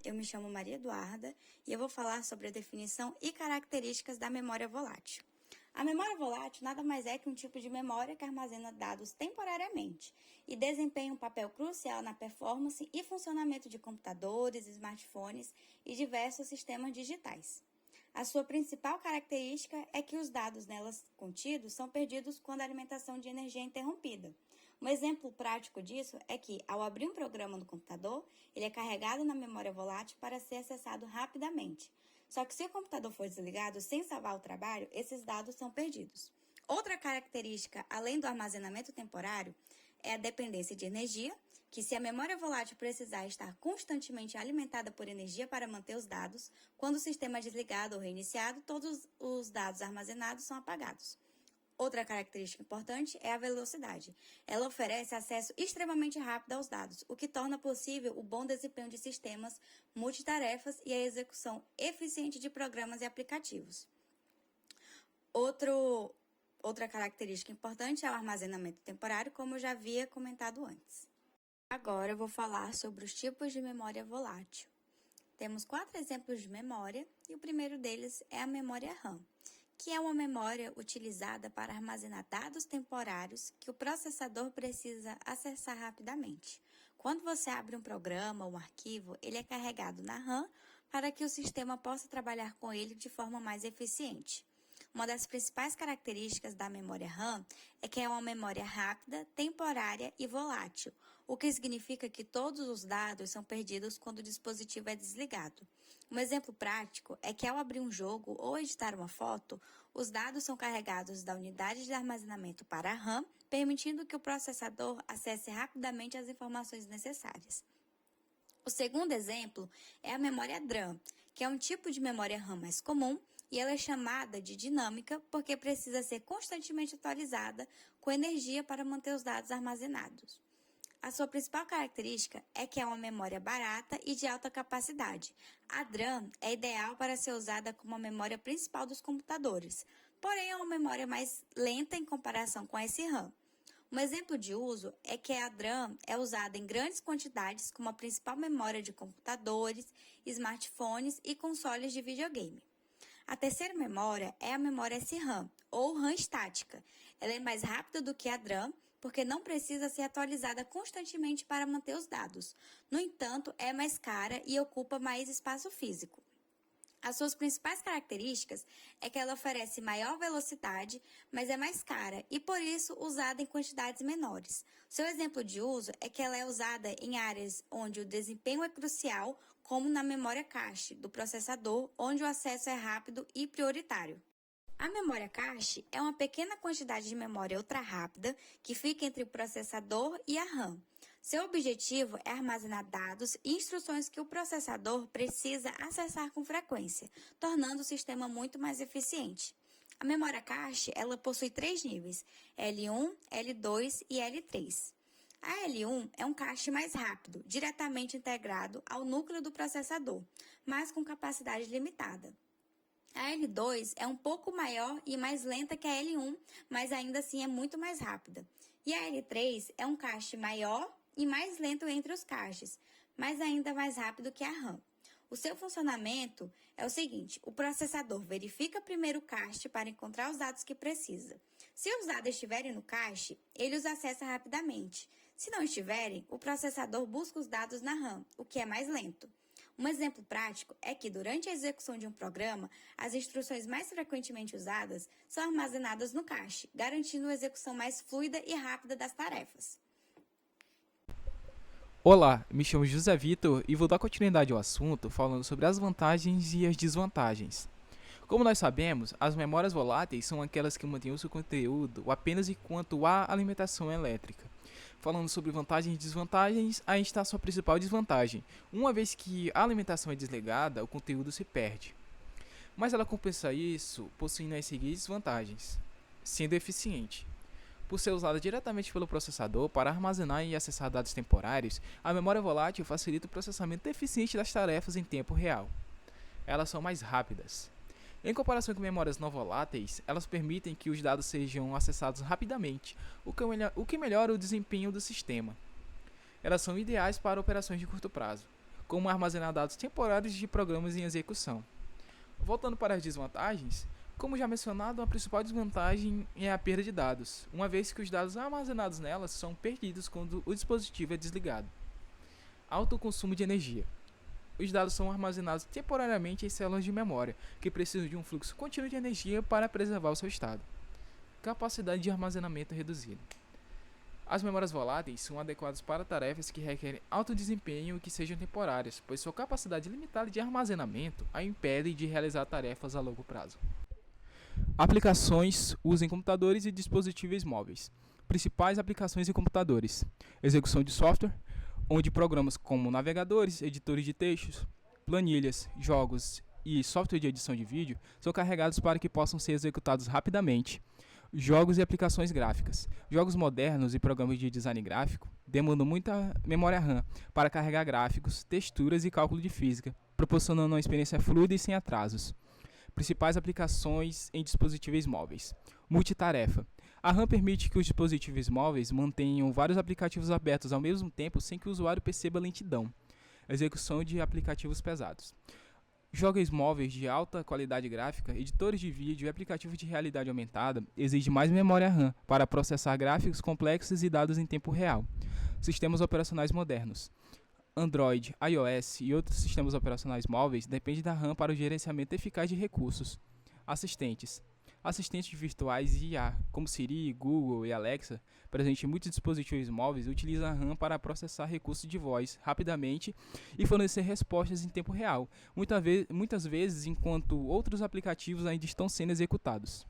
eu me chamo Maria Eduarda e eu vou falar sobre a definição e características da memória volátil. A memória volátil nada mais é que um tipo de memória que armazena dados temporariamente e desempenha um papel crucial na performance e funcionamento de computadores, smartphones e diversos sistemas digitais. A sua principal característica é que os dados nelas contidos são perdidos quando a alimentação de energia é interrompida. Um exemplo prático disso é que, ao abrir um programa no computador, ele é carregado na memória volátil para ser acessado rapidamente. Só que se o computador for desligado sem salvar o trabalho, esses dados são perdidos. Outra característica, além do armazenamento temporário, é a dependência de energia, que se a memória volátil precisar estar constantemente alimentada por energia para manter os dados, quando o sistema é desligado ou reiniciado, todos os dados armazenados são apagados. Outra característica importante é a velocidade. Ela oferece acesso extremamente rápido aos dados, o que torna possível o bom desempenho de sistemas multitarefas e a execução eficiente de programas e aplicativos. Outra característica importante é o armazenamento temporário, como eu já havia comentado antes. Agora eu vou falar sobre os tipos de memória volátil. Temos 4 exemplos de memória e o primeiro deles é a memória RAM, que é uma memória utilizada para armazenar dados temporários que o processador precisa acessar rapidamente. Quando você abre um programa ou um arquivo, ele é carregado na RAM para que o sistema possa trabalhar com ele de forma mais eficiente. Uma das principais características da memória RAM é que é uma memória rápida, temporária e volátil, o que significa que todos os dados são perdidos quando o dispositivo é desligado. Um exemplo prático é que ao abrir um jogo ou editar uma foto, os dados são carregados da unidade de armazenamento para a RAM, permitindo que o processador acesse rapidamente as informações necessárias. O segundo exemplo é a memória DRAM, que é um tipo de memória RAM mais comum e ela é chamada de dinâmica porque precisa ser constantemente atualizada com energia para manter os dados armazenados. A sua principal característica é que é uma memória barata e de alta capacidade. A DRAM é ideal para ser usada como a memória principal dos computadores, porém é uma memória mais lenta em comparação com a SRAM. Um exemplo de uso é que a DRAM é usada em grandes quantidades como a principal memória de computadores, smartphones e consoles de videogame. A terceira memória é a memória SRAM, ou RAM estática. Ela é mais rápida do que a DRAM, porque não precisa ser atualizada constantemente para manter os dados. No entanto, é mais cara e ocupa mais espaço físico. As suas principais características é que ela oferece maior velocidade, mas é mais cara e, por isso, usada em quantidades menores. Seu exemplo de uso é que ela é usada em áreas onde o desempenho é crucial, como na memória cache do processador, onde o acesso é rápido e prioritário. A memória cache é uma pequena quantidade de memória ultra-rápida que fica entre o processador e a RAM. Seu objetivo é armazenar dados e instruções que o processador precisa acessar com frequência, tornando o sistema muito mais eficiente. A memória cache ela possui 3 níveis, L1, L2 e L3. A L1 é um cache mais rápido, diretamente integrado ao núcleo do processador, mas com capacidade limitada. A L2 é um pouco maior e mais lenta que a L1, mas ainda assim é muito mais rápida. E a L3 é um cache maior e mais lento entre os caches, mas ainda mais rápido que a RAM. O seu funcionamento é o seguinte: o processador verifica primeiro o cache para encontrar os dados que precisa. Se os dados estiverem no cache, ele os acessa rapidamente. Se não estiverem, o processador busca os dados na RAM, o que é mais lento. Um exemplo prático é que, durante a execução de um programa, as instruções mais frequentemente usadas são armazenadas no cache, garantindo uma execução mais fluida e rápida das tarefas. Olá, me chamo José Vitor e vou dar continuidade ao assunto falando sobre as vantagens e as desvantagens. Como nós sabemos, as memórias voláteis são aquelas que mantêm o seu conteúdo apenas enquanto há alimentação elétrica. Falando sobre vantagens e desvantagens, aí está a sua principal desvantagem. Uma vez que a alimentação é desligada, o conteúdo se perde. Mas ela compensa isso possuindo as seguintes vantagens: sendo eficiente. Por ser usada diretamente pelo processador para armazenar e acessar dados temporários, a memória volátil facilita o processamento eficiente das tarefas em tempo real. Elas são mais rápidas. Em comparação com memórias não voláteis, elas permitem que os dados sejam acessados rapidamente, o que melhora o desempenho do sistema. Elas são ideais para operações de curto prazo. como armazenar dados temporários de programas em execução. Voltando para as desvantagens, como já mencionado, a principal desvantagem é a perda de dados, uma vez que os dados armazenados nelas são perdidos quando o dispositivo é desligado. Alto consumo de energia. Os dados são armazenados temporariamente em células de memória, que precisam de um fluxo contínuo de energia para preservar o seu estado. Capacidade de armazenamento reduzida. As memórias voláteis são adequadas para tarefas que requerem alto desempenho e que sejam temporárias, pois sua capacidade limitada de armazenamento a impede de realizar tarefas a longo prazo. Aplicações usam computadores e dispositivos móveis. Principais aplicações em computadores: execução de software, onde programas como navegadores, editores de textos, planilhas, jogos e software de edição de vídeo são carregados para que possam ser executados rapidamente. Jogos e aplicações gráficas. Jogos modernos e programas de design gráfico demandam muita memória RAM para carregar gráficos, texturas e cálculo de física, proporcionando uma experiência fluida e sem atrasos. Principais aplicações em dispositivos móveis. Multitarefa. A RAM permite que os dispositivos móveis mantenham vários aplicativos abertos ao mesmo tempo sem que o usuário perceba lentidão. Execução de aplicativos pesados. Jogos móveis de alta qualidade gráfica, editores de vídeo e aplicativos de realidade aumentada exigem mais memória RAM para processar gráficos complexos e dados em tempo real. Sistemas operacionais modernos. Android, iOS e outros sistemas operacionais móveis dependem da RAM para o gerenciamento eficaz de recursos. Assistentes. Assistentes virtuais e IA, como Siri, Google e Alexa, presentes em muitos dispositivos móveis, utilizam a RAM para processar recursos de voz rapidamente e fornecer respostas em tempo real, muitas vezes enquanto outros aplicativos ainda estão sendo executados.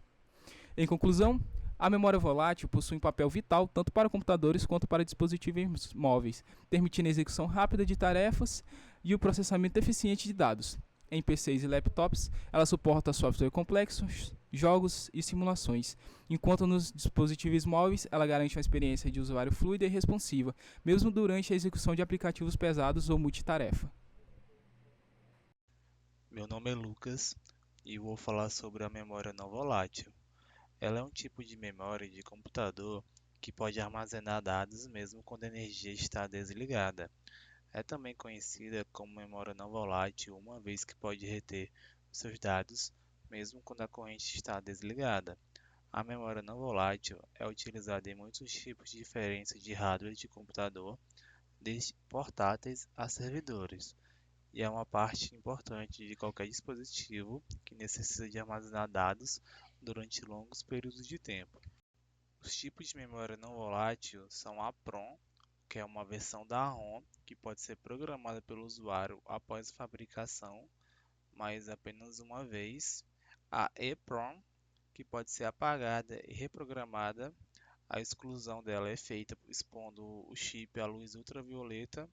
Em conclusão, a memória volátil possui um papel vital tanto para computadores quanto para dispositivos móveis, permitindo a execução rápida de tarefas e o processamento eficiente de dados. Em PCs e laptops, ela suporta software complexos, jogos e simulações, enquanto nos dispositivos móveis ela garante uma experiência de usuário fluida e responsiva, mesmo durante a execução de aplicativos pesados ou multitarefa. Meu nome é Lucas e vou falar sobre a memória não volátil. Ela é um tipo de memória de computador que pode armazenar dados mesmo quando a energia está desligada. É também conhecida como memória não volátil, uma vez que pode reter os seus dados mesmo quando a corrente está desligada. A memória não volátil é utilizada em muitos tipos diferentes de hardware de computador, desde portáteis a servidores, e é uma parte importante de qualquer dispositivo que necessita de armazenar dados durante longos períodos de tempo. Os tipos de memória não volátil são a PROM, que é uma versão da ROM que pode ser programada pelo usuário após a fabricação, mas apenas uma vez. A EEPROM, que pode ser apagada e reprogramada. A exclusão dela é feita expondo o chip à luz ultravioleta.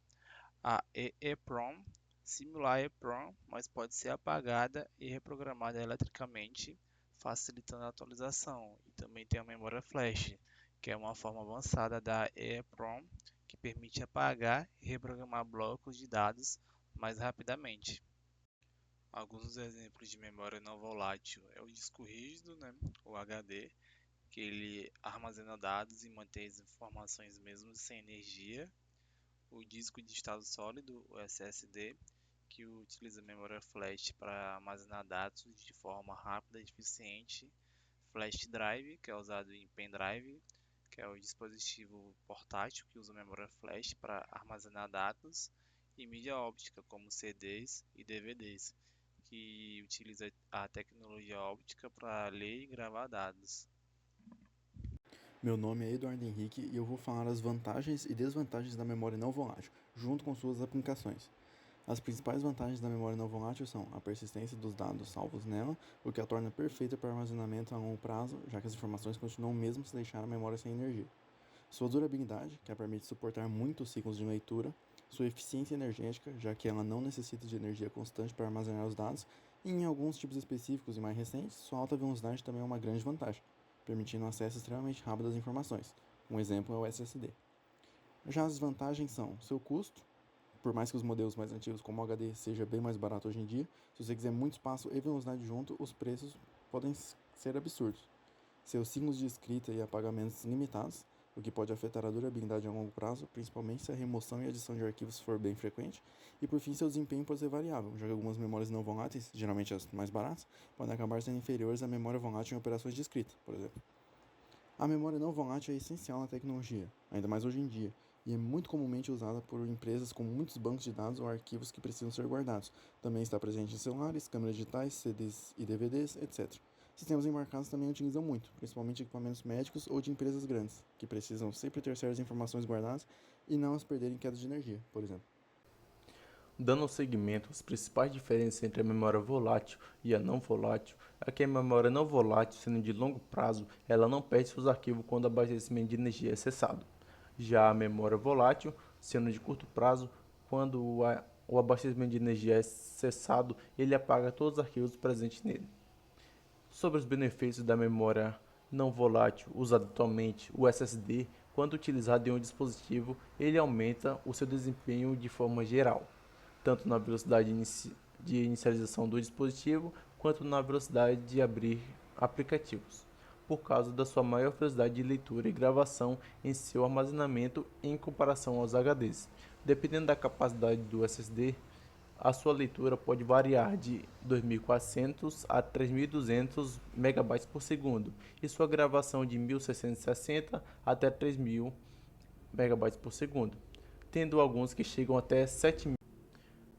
A EEPROM simula a EEPROM, mas pode ser apagada e reprogramada eletricamente, facilitando a atualização. E também tem a memória flash, que é uma forma avançada da EEPROM, que permite apagar e reprogramar blocos de dados mais rapidamente. Alguns exemplos de memória não volátil é o disco rígido, o HD, que ele armazena dados e mantém as informações mesmo sem energia. O disco de estado sólido, o SSD, que utiliza memória flash para armazenar dados de forma rápida e eficiente. Flash drive, que é usado em pendrive, que é o dispositivo portátil que usa memória flash para armazenar dados. E mídia óptica, como CDs e DVDs, que utiliza a tecnologia óptica para ler e gravar dados. Meu nome é Eduardo Henrique e eu vou falar as vantagens e desvantagens da memória não volátil, junto com suas aplicações. As principais vantagens da memória não volátil são a persistência dos dados salvos nela, o que a torna perfeita para armazenamento a longo prazo, já que as informações continuam mesmo se deixar a memória sem energia. Sua durabilidade, que a permite suportar muitos ciclos de leitura, sua eficiência energética, já que ela não necessita de energia constante para armazenar os dados, e em alguns tipos específicos e mais recentes, sua alta velocidade também é uma grande vantagem, permitindo acesso extremamente rápido às informações. Um exemplo é o SSD. Já as desvantagens são seu custo, por mais que os modelos mais antigos como o HD seja bem mais barato hoje em dia, se você quiser muito espaço e velocidade junto, os preços podem ser absurdos. Seus ciclos de escrita e apagamentos limitados, o que pode afetar a durabilidade a longo prazo, principalmente se a remoção e adição de arquivos for bem frequente, e por fim seu desempenho pode ser variável, já que algumas memórias não voláteis, geralmente as mais baratas, podem acabar sendo inferiores à memória volátil em operações de escrita, por exemplo. A memória não volátil é essencial na tecnologia, ainda mais hoje em dia, e é muito comumente usada por empresas com muitos bancos de dados ou arquivos que precisam ser guardados. Também está presente em celulares, câmeras digitais, CDs e DVDs, etc. Sistemas embarcados também utilizam muito, principalmente equipamentos médicos ou de empresas grandes, que precisam sempre ter certas informações guardadas e não as perderem em queda de energia, por exemplo. Dando seguimento, as principais diferenças entre a memória volátil e a não volátil é que a memória não volátil, sendo de longo prazo, ela não perde seus arquivos quando o abastecimento de energia é cessado. Já a memória volátil, sendo de curto prazo, quando o abastecimento de energia é cessado, ele apaga todos os arquivos presentes nele. Sobre os benefícios da memória não volátil usada atualmente, o SSD, quando utilizado em um dispositivo, ele aumenta o seu desempenho de forma geral, tanto na velocidade de inicialização do dispositivo, quanto na velocidade de abrir aplicativos, por causa da sua maior velocidade de leitura e gravação em seu armazenamento em comparação aos HDs. Dependendo da capacidade do SSD, a sua leitura pode variar de 2.400 a 3.200 MB por segundo e sua gravação de 1.660 até 3.000 MB por segundo, tendo alguns que chegam até 7.000.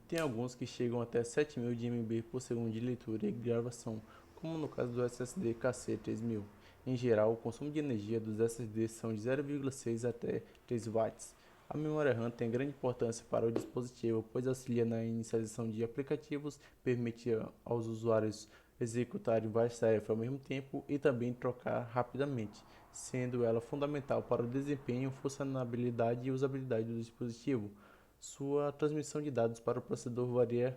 Tem alguns que chegam até 7.000 de MB por segundo de leitura e gravação, como no caso do SSD KC3000. Em geral, o consumo de energia dos SSDs são de 0,6 até 3 watts. A memória RAM tem grande importância para o dispositivo, pois auxilia na inicialização de aplicativos, permite aos usuários executarem várias tarefas ao mesmo tempo e também trocar rapidamente, sendo ela fundamental para o desempenho, funcionalidade e usabilidade do dispositivo. Sua transmissão de dados para o processador varia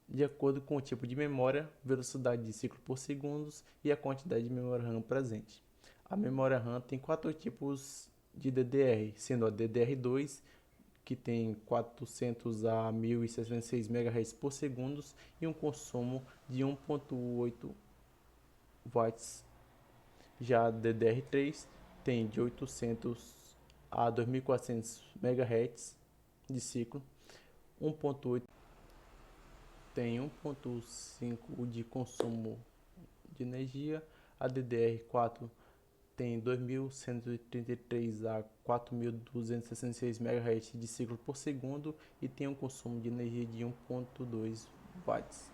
de acordo com o tipo de memória, velocidade de ciclo por segundos e a quantidade de memória RAM presente. A memória RAM tem 4 tipos de DDR, sendo a DDR2, que tem 400 a 1066 MHz por segundo e um consumo de 1.8 watts. Já a DDR3 tem de 800 a 2400 MHz de ciclo, 1.8 tem 1.5 de consumo de energia, a DDR4 tem 2.133 a 4.266 MHz de ciclo por segundo e tem um consumo de energia de 1.2 watts.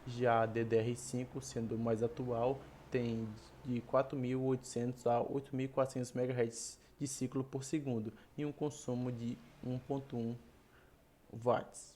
Já a DDR5, sendo mais atual, tem de 4.800 a 8.400 MHz de ciclo por segundo e um consumo de 1.1 watts.